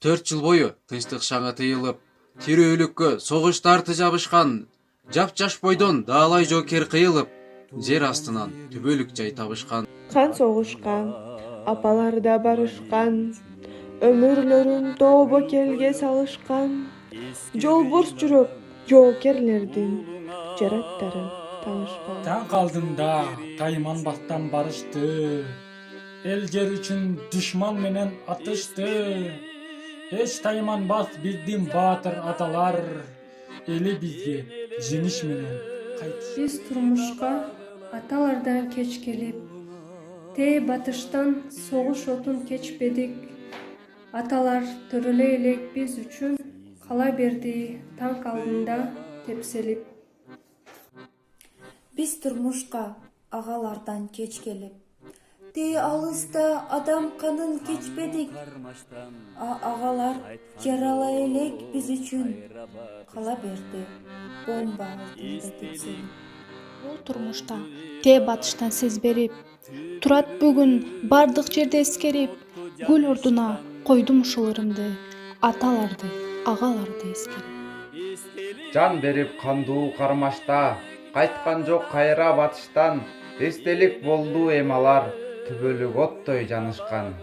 4 жыл бою тынчтык шаңы тыйылып, тирүүлүккө согуштар жабышкан, жап-жаш бойдон даалай жоокер кыйылып, жер астынан түбөлүк жай табышкан. Қан соғышқан, апалар да барышқан, өмірлерін тобо келге салышқан, жолборс жүрөк жоокерлердин жараттарын танышкан. Таң калдымда тайманбастан барышты, эл жер үчүн душман менен атышты. Эч тайманбас биздин баатыр аталар, эли бизге жеңиш менен кайтышты. Биз турмушка аталардан кеч келип, тээ батыштан согуш отун кечпедик. Аталар төрөлө элек биз үчүн, кала берди таң алдында тепселип. Биз турмушка агалардан кеч келип, тээ алыста адам канын кечпедик. Агалар жаралай элек биз үчүн, кала берди бомба алдында тепселип. Бул турмушта тээ батыштан сез берип, турат бүгүн бардык жерде эскерип, гүл ордуна койдум ушуларымды, аталарды, агаларды эскерип. Жан берип кандуу кармашта, кайткан жок кайра батыштан, эстелик болду эм алар, түбөлүк оттой жанышкан.